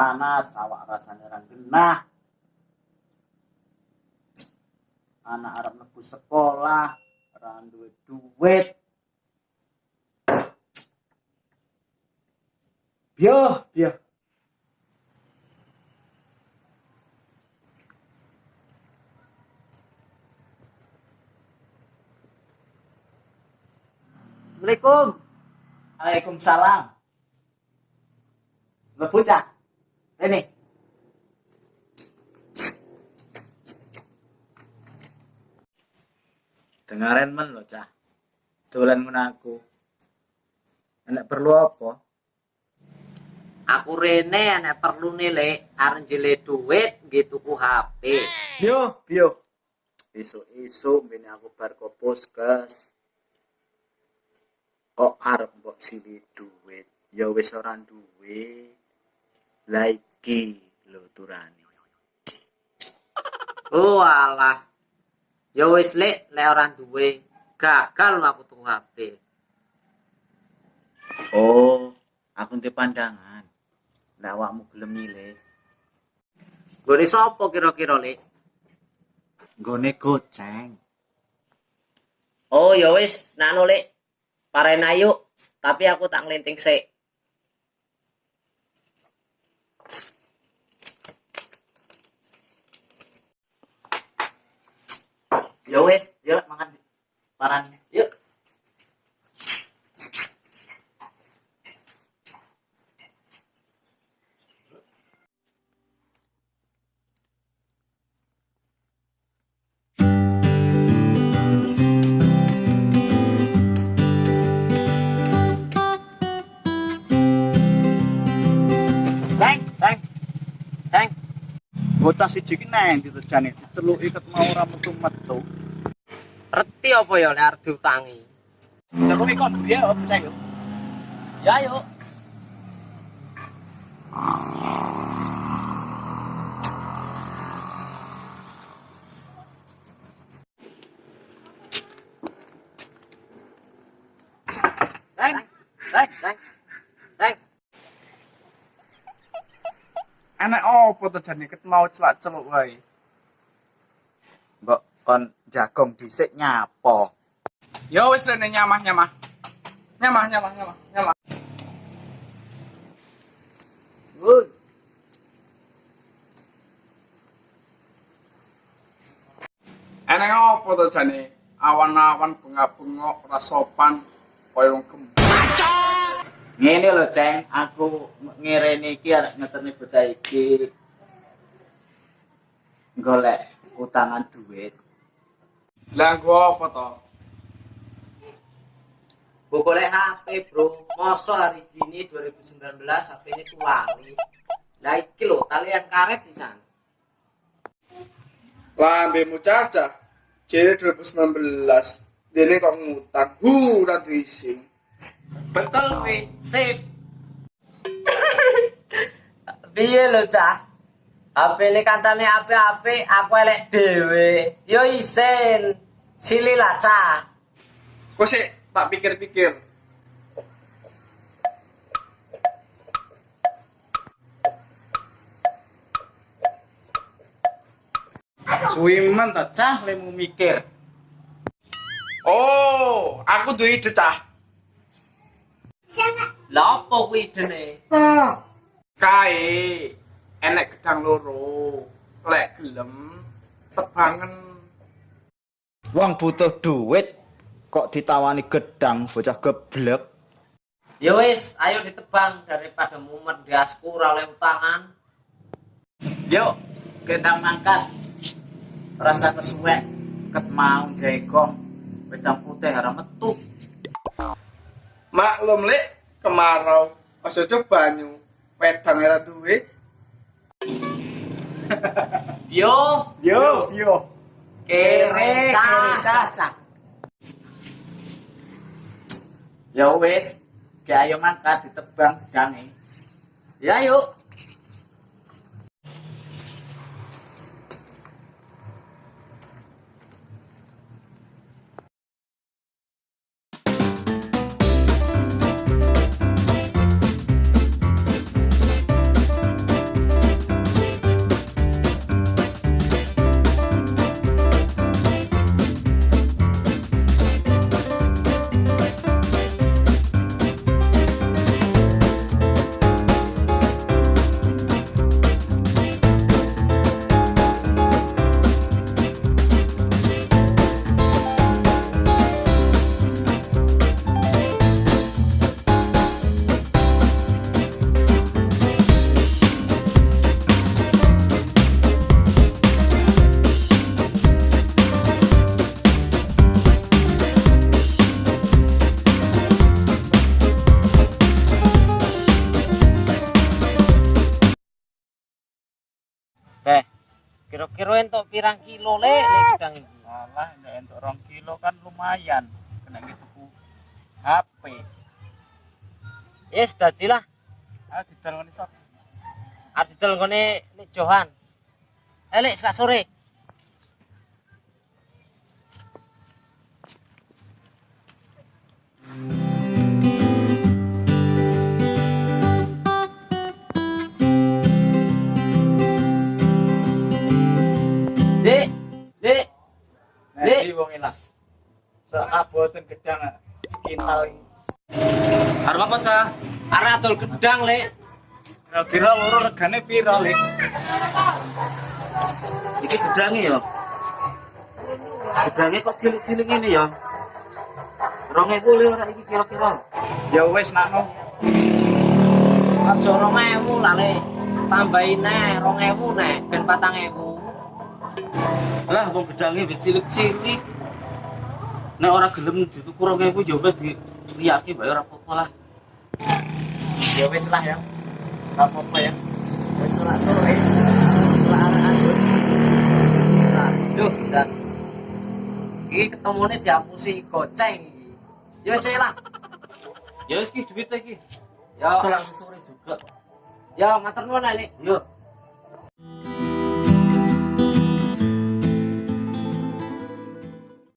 panas, awak rasane ra genah. Anak arep mlebu sekolah, ra duwe duit. Biyo. Assalamualaikum. Waalaikumsalam. Mlebu cah. Ini. Dengarin men lo cah. Dolan ngono aku. Enek perlu apa? Aku rene nek perlu nilai arep njile duit nggih tuku HP. Biyo. Esuk-esuk mbene aku bar ke puskes. Kok arep mbok sili duit? Ya wis ora duwe. Lah iki lho turane. Oh alah. Ya wis lek ora duwe, gagal aku tuku HP. Oh, aku ndek pandangan. Lah awakmu gelem milih. Gone sapa kira-kira, Lek? Nggone goceng. Oh ya wis, nano Lek. Parena yuk, tapi aku tak nglinting sik. Ya wis, yo makan paran. Yuk. Ceng. Bocah siji ki nang ditejane diceluki ket mau ora metu-metu. Reti apa ya lek arep diutangi? Celuki kon duwe yo bocah yo. Ya yuk. Ceng. Anak opo to jane ket mau celak-celuk wae. Mbok kon jagong dhisik nyapo. Ya wis rene nyamah. Woi. Anak opo to jane awan-awan bengak-bengok ora sopan kaya wong gembel. Ngene lho, Ceng, aku ngirene iki arek ngeteni bocah iki golek utangan duit. Lah gua apa to? Gue golek HP bro, masa hari gini 2019 HP ini tuh lali. Lah iki lho, talian karet sisan. Lambemu cacah. Jere 2019. Dene kok ngutang. Ora diisin. Betul kuwi, sip. Piye lho cah? HP ini kancane apik-apik, aku elek dhewe. Yo isin. Sili lah cah. Kok sik tak pikir-pikir. Suwimen ta cah lemu mikir. Oh, aku duwe ide cah. Lah opo kuwi idene? Kae enek gedang loro. Lek gelem tebangen. Wong butuh duit kok ditawani gedang bocah geblek. Ya wis, ayo ditebang daripada mumet diasku ora oleh utangan. Yuk, kita mangkat. Rasa kesuwek ket mau jaegong wedang putih haram metu. Maklum lek kemarau aja coba banyu wedang ora duwe. Yo, kere cah. Ya wis, ki ayo mangkat ditebang gedange. Ya yuk. Kira-kira entuk pirang kilo lek gedang iki? Malah nek entuk 2 kilo kan lumayan. Kena tuku HP. Yes, dadilah. Ah didol ngene sok. Adidol ngene nek Johan. Lek sak sore. Dek, Dek, Nek iki wong elah. Seaboten gedang sekintal iki. Arep apa, Cah? arek adol gedang lek. Kira-kira loro regane piro, Lik? Iki gedange ya. Gedange kok cilik-cilik ngene ya. 2000 le ora iki kira-kira. Ya wis nakno. Aja 2000 lah lek. Tambahin neh 2000 neh ben 4000. Lah wong gedange wis cilik-cilik. Nek ora gelem dituku 2000 ya wis diriyake bae ora apa-apa lah. Ya wis lah ya. Ora apa-apa ya. Wis ora sore. Ora arek-arek. Aduh, dan iki ketemune dihapusi goceng iki. Ya wis lah. Ya wis ki duit iki. Ya, Salah sore juga. ya matur nuwun Lik. Yo.